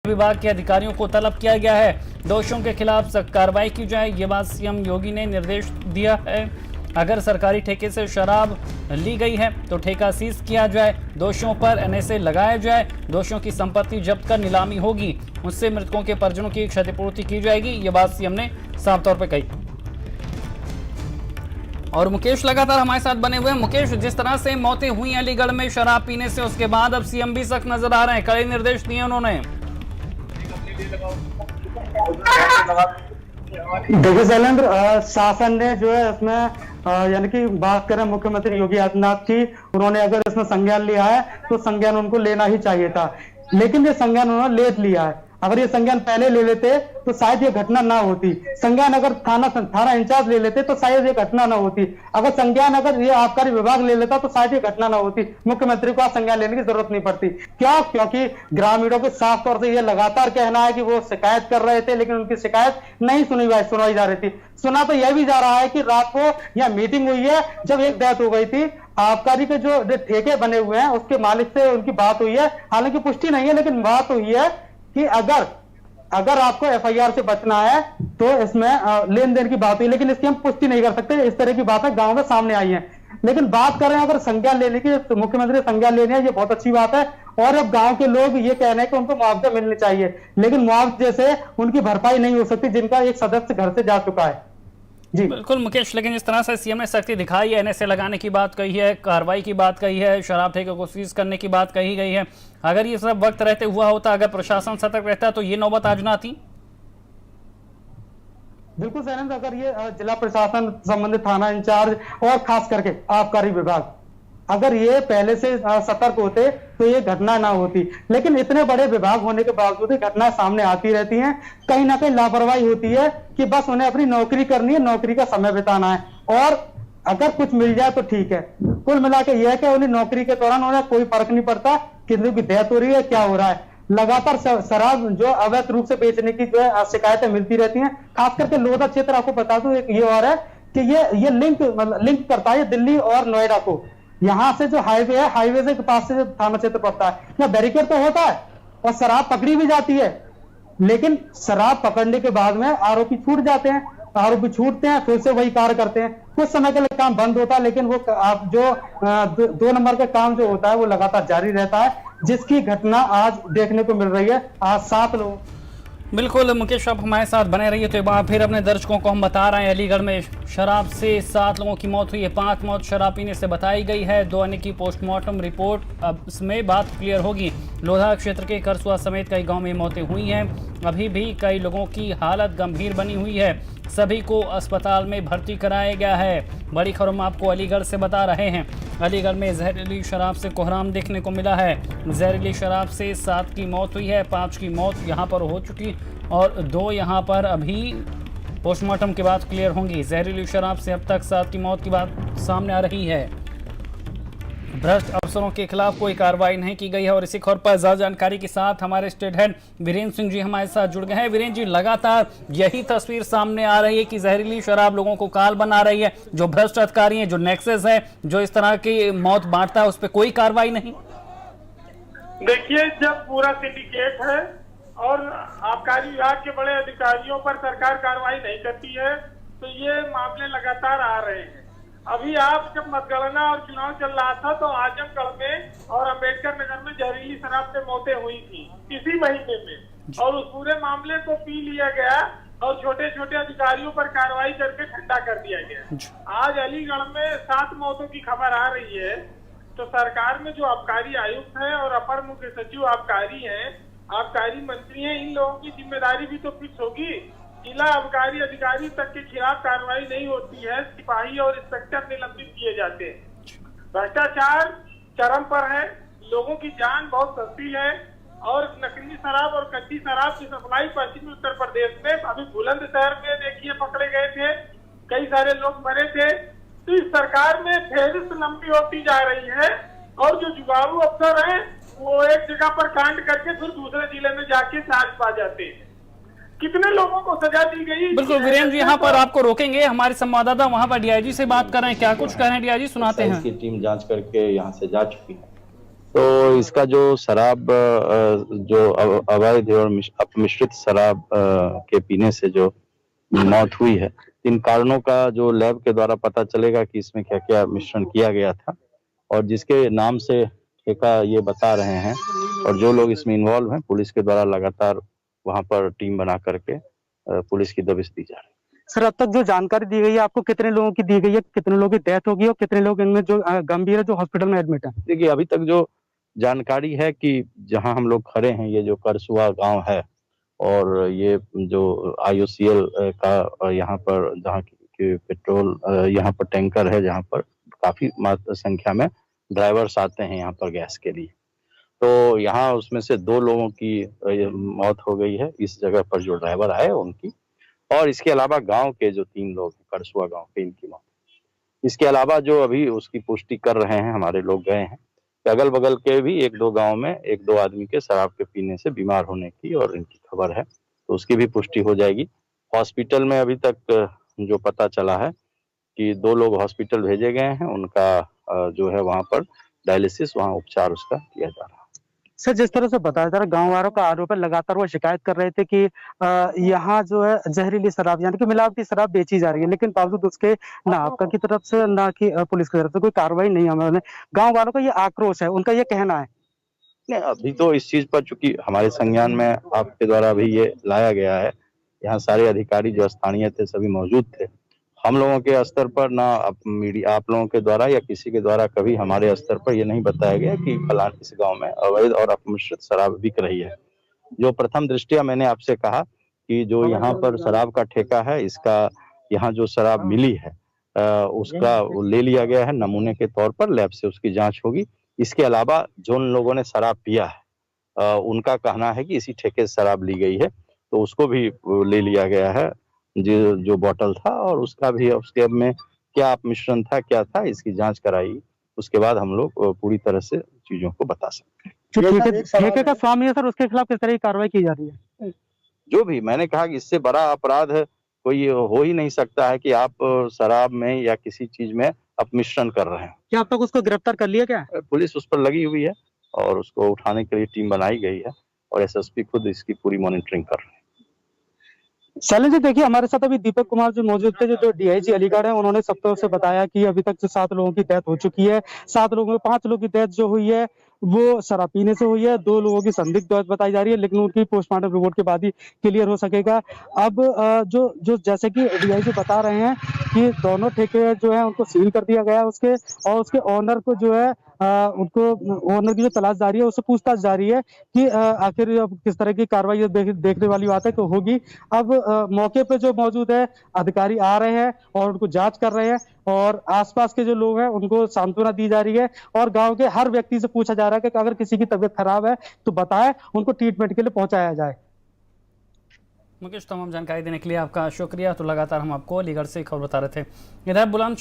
विभाग के अधिकारियों को तलब किया गया है, दोषियों के खिलाफ सख्त कार्रवाई की जाए। ये बात सीएम योगी ने निर्देश दिया है। अगर सरकारी ठेके से शराब ली गई है तो ठेका सीज किया जाए, दोषियों पर एनएसए लगाया जाए, दोषियों की संपत्ति जब्त कर नीलामी होगी, उससे मृतकों के परिजनों की क्षतिपूर्ति की जाएगी। ये बात सीएम ने साफ तौर पर कही। और मुकेश लगातार हमारे साथ बने हुए हैं। मुकेश, जिस तरह से मौतें हुई अलीगढ़ में शराब पीने से, उसके बाद अब सीएम भी सख्त नजर आ रहे हैं, कड़े निर्देश दिए उन्होंने। देखिए शैलेंद्र, शासन ने जो है इसमें यानी कि बात करें मुख्यमंत्री योगी आदित्यनाथ की, उन्होंने अगर इसमें संज्ञान लिया है तो संज्ञान उनको लेना ही चाहिए था, लेकिन ये संज्ञान उन्होंने ले लिया है। अगर ये संज्ञान पहले ले लेते तो शायद ये घटना ना होती। संज्ञान अगर थाना इंचार्ज ले लेते तो शायद ये घटना ना होती। अगर संज्ञान अगर ये आबकारी विभाग ले लेता तो शायद ये घटना ना होती। मुख्यमंत्री को आज संज्ञान लेने की जरूरत नहीं पड़ती। क्यों? क्योंकि ग्रामीणों के साफ तौर से ये लगातार कहना है कि वो शिकायत कर रहे थे, लेकिन उनकी शिकायत नहीं सुनवाई जा रही थी। सुना तो यह भी जा रहा है कि रात को यह मीटिंग हुई है जब एक डेथ हो गई थी, आबकारी के जो ठेके बने हुए हैं उसके मालिक से उनकी बात हुई है। हालांकि पुष्टि नहीं है, लेकिन बात हुई है कि अगर आपको एफआईआर से बचना है तो इसमें लेन देन की बात हुई, लेकिन इसकी हम पुष्टि नहीं कर सकते। इस तरह की बातें गांव में सामने आई हैं। लेकिन बात कर रहे हैं अगर संज्ञान लेने की, तो मुख्यमंत्री संज्ञान लेने है, ये बहुत अच्छी बात है। और अब गांव के लोग ये कह रहे हैं कि उनको मुआवजा मिलने चाहिए, लेकिन मुआवजे से उनकी भरपाई नहीं हो सकती जिनका एक सदस्य घर से जा चुका है। जी बिल्कुल मुकेश, लेकिन जिस तरह से सीएम ने सख्ती दिखाई है, एनएसए लगाने की बात कही है, कार्रवाई की बात कही है, शराब ठेके को सीज करने की बात कही गई है, अगर ये सब वक्त रहते हुआ होता, अगर प्रशासन सतर्क रहता तो ये नौबत आज ना आती। बिल्कुल शैलेंद्र, अगर ये जिला प्रशासन, संबंधित थाना इंचार्ज और खास करके आबकारी विभाग अगर ये पहले से सतर्क होते तो ये घटना ना होती। लेकिन इतने बड़े विभाग होने के बावजूद घटना सामने आती रहती हैं। कहीं ना कहीं लापरवाही होती है कि बस उन्हें अपनी नौकरी करनी है, नौकरी का समय बिताना है, और अगर कुछ मिल जाए तो ठीक है। कुल मिला के यह है कि उन्हें नौकरी के दौरान उन्हें कोई फर्क नहीं पड़ता किसी की डेथ हो रही है, क्या हो रहा है। लगातार शराब जो अवैध रूप से बेचने की जो है शिकायतें मिलती रहती हैं। खास करके लोधा क्षेत्र, आपको बता दूं एक ये और है कि ये लिंक करता है दिल्ली और नोएडा को। यहाँ से जो हाईवे है, हाईवे से के पास से जो थाना क्षेत्र पड़ता है, यहाँ बैरिकेड तो होता है और शराब पकड़ी भी जाती है, लेकिन शराब पकड़ने के बाद में आरोपी छूट जाते हैं। आरोपी छूटते हैं, फिर से वही कार्य करते हैं। कुछ समय के लिए काम बंद होता है, लेकिन वो जो 2 नंबर का काम जो होता है वो लगातार जारी रहता है, जिसकी घटना आज देखने को मिल रही है। आज 7 लोग। बिल्कुल मुकेश, आप हमारे साथ बने रहिए। तो एक बार फिर अपने दर्शकों को हम बता रहे हैं, अलीगढ़ में शराब से 7 लोगों की मौत हुई है। 5 मौत शराब पीने से बताई गई है, 2 अन्य की पोस्टमार्टम रिपोर्ट अब इसमें बात क्लियर होगी। लोधा क्षेत्र के करसुआ समेत कई गांव में मौतें हुई हैं। अभी भी कई लोगों की हालत गंभीर बनी हुई है, सभी को अस्पताल में भर्ती कराया गया है। बड़ी खबर हम आपको अलीगढ़ से बता रहे हैं। अलीगढ़ में जहरीली शराब से कोहराम देखने को मिला है। जहरीली शराब से 7 की मौत हुई है, 5 की मौत यहां पर हो चुकी और 2 यहां पर अभी पोस्टमार्टम के बाद क्लियर होंगी। जहरीली शराब से अब तक 7 की मौत की बात सामने आ रही है। भ्रष्ट अफसरों के खिलाफ कोई कार्रवाई नहीं की गई है। और इसी खबर पर ज्यादा जानकारी के साथ हमारे स्टेट हेड वीरेंद्र सिंह जी हमारे साथ जुड़ गए हैं। वीरेंद्र जी, लगातार यही तस्वीर सामने आ रही है कि जहरीली शराब लोगों को काल बना रही है। जो भ्रष्ट अधिकारी हैं, जो नेक्सस है, जो इस तरह की मौत बांटता है, उस पर कोई कार्रवाई नहीं। देखिए, जब पूरा सिंडिकेट है और आबकारी विभाग के बड़े अधिकारियों पर सरकार कार्रवाई नहीं करती है तो ये मामले लगातार आ रहे हैं। अभी आप जब मतगणना और चुनाव चल रहा था तो आजमगढ़ में और अम्बेडकर नगर में जहरीली शराब से मौतें हुई थी इसी महीने में, और उस पूरे मामले को पी लिया गया और छोटे छोटे अधिकारियों पर कार्रवाई करके ठंडा कर दिया गया। आज अलीगढ़ में 7 मौतों की खबर आ रही है। तो सरकार में जो आबकारी आयुक्त है और अपर मुख्य सचिव आबकारी हैं, आबकारी मंत्री हैं, इन लोगों की जिम्मेदारी भी तो फिक्स होगी। जिला आबकारी अधिकारी तक के खिलाफ कार्रवाई नहीं होती है, सिपाही और इंस्पेक्टर निलंबित किए जाते हैं। भ्रष्टाचार चरम पर है, लोगों की जान बहुत सस्ती है और नकली शराब और कच्ची शराब की सप्लाई पश्चिमी उत्तर प्रदेश में अभी बुलंदशहर में देखिए पकड़े गए थे, कई सारे लोग मरे थे। तो इस सरकार में फेरिस्त लंबी होती जा रही है और जो जुगाड़ू अफसर हैं वो एक जगह पर कांड करके फिर दूसरे जिले में जाके चार्ज पा जाते हैं। कितने लोगों को सजा दी गई। बिल्कुल वीरेंद्र जी, यहाँ पर आपको रोकेंगे, हमारे संवाददाता वहाँ पर डीआईजी से बात कर रहे हैं। क्या कुछ कह रहे हैं डीआईजी, सुनाते हैं। इसकी टीम जांच करके यहाँ से जा चुकी है तो इसका जो शराब जो अवैध और अपमिश्रित शराब के पीने से जो मौत हुई है, इन कारणों का जो लैब के द्वारा पता चलेगा कि इसमें क्या क्या मिश्रण किया गया था और जिसके नाम से ठेका ये बता रहे हैं और जो लोग इसमें इन्वॉल्व हैं, पुलिस के द्वारा लगातार वहां पर टीम बना करके पुलिस की दबिश दी जा रही है। सर, अब तक जो जानकारी दी गई है आपको, कितने लोगों की दी गई है, कितने लोगों की डेथ होगी और कितने लोग इनमें जो गंभीर है जो हॉस्पिटल में एडमिट है? देखिए, अभी तक जो जानकारी है कि जहां हम लोग खड़े हैं, ये जो करसुआ गांव है और ये जो IOCL का यहाँ पर जहाँ की पेट्रोल यहाँ पर टैंकर है, जहाँ पर काफी संख्या में ड्राइवर्स आते हैं यहाँ पर गैस के लिए, तो यहाँ उसमें से 2 लोगों की मौत हो गई है इस जगह पर जो ड्राइवर आए उनकी, और इसके अलावा गांव के जो 3 लोग हैं करसुआ गांव के, इनकी मौत। इसके अलावा जो अभी उसकी पुष्टि कर रहे हैं, हमारे लोग गए हैं, अगल बगल के भी 1-2 गांव में 1-2 आदमी के शराब के पीने से बीमार होने की और इनकी खबर है, तो उसकी भी पुष्टि हो जाएगी। हॉस्पिटल में अभी तक जो पता चला है कि 2 लोग हॉस्पिटल भेजे गए हैं, उनका जो है वहां पर डायलिसिस, वहां उपचार उसका किया जा रहा है। सर, जिस तरह से बताया जा रहा है, गाँव वालों का आरोप है, लगातार वो शिकायत कर रहे थे कि यहाँ जो है जहरीली शराब यानी कि मिलावटी शराब बेची जा रही है, लेकिन बावजूद उसके ना आपका की तरफ से ना कि पुलिस की तरफ से कोई कार्रवाई नहीं है। गाँव वालों का ये आक्रोश है, उनका ये कहना है। नहीं, अभी तो इस चीज पर चूंकि हमारे संज्ञान में आपके द्वारा अभी ये लाया गया है, यहाँ सारे अधिकारी जो स्थानीय थे सभी मौजूद थे। हम लोगों के स्तर पर ना मीडिया, आप लोगों के द्वारा या किसी के द्वारा कभी हमारे स्तर पर ये नहीं बताया गया कि फलान इस गांव में अवैध और अपमिश्रित शराब बिक रही है। जो प्रथम दृष्टया मैंने आपसे कहा कि जो यहाँ पर शराब का ठेका है, इसका यहाँ जो शराब मिली है उसका ले लिया गया है नमूने के तौर पर, लैब से उसकी जांच होगी। इसके अलावा जो लोगों ने शराब पिया है उनका कहना है कि इसी ठेके से शराब ली गई है, तो उसको भी ले लिया गया है जो बोतल था, और उसका भी उसके में क्या मिश्रण था, क्या था, इसकी जांच कराई, उसके बाद हम लोग पूरी तरह से चीजों को बता सकते हैं। जो ठेके का स्वामी है सर, उसके खिलाफ किस तरह की कार्रवाई की जा रही है? जो भी मैंने कहा कि इससे बड़ा अपराध कोई हो ही नहीं सकता है कि आप शराब में या किसी चीज में अपमिश्रण कर रहे हैं। क्या अब तक उसको गिरफ्तार कर लिया क्या? पुलिस उस पर लगी हुई है और उसको उठाने के लिए टीम बनाई गई है और SSP खुद इसकी पूरी मॉनिटरिंग कर रहे हैं। शैलेंद्र जी, देखिए हमारे साथ अभी दीपक कुमार जो मौजूद थे, जो DIG अलीगढ़ है, उन्होंने सब तरफ से बताया कि अभी तक जो 7 लोगों की डेथ हो चुकी है, 7 लोगों में 5 लोगों की डेथ जो हुई है वो शराब पीने से हुई है, 2 लोगों की संदिग्ध डेथ बताई जा रही है, लेकिन उनकी पोस्टमार्टम रिपोर्ट के बाद ही क्लियर हो सकेगा। अब जो जैसे कि DIG बता रहे हैं कि दोनों ठेके जो है उनको सील कर दिया गया है उसके, और उसके ओनर को जो है उनको ओनर की जो तलाश जारी है, उससे पूछताछ जारी है कि आखिर अब किस तरह की कार्रवाई देखने वाली बात है कि होगी। अब मौके पे जो मौजूद है अधिकारी आ रहे हैं और उनको जांच कर रहे हैं, और आसपास के जो लोग हैं उनको सांत्वना दी जा रही है, और गांव के हर व्यक्ति से पूछा जा रहा है कि अगर किसी की तबीयत खराब है तो बताएं, उनको ट्रीटमेंट के लिए पहुंचाया जाए। मुकेश, तमाम जानकारी देने के लिए आपका शुक्रिया। तो लगातार हम आपको अलीगढ़ से खबर बता रहे थे। इधर बुलंद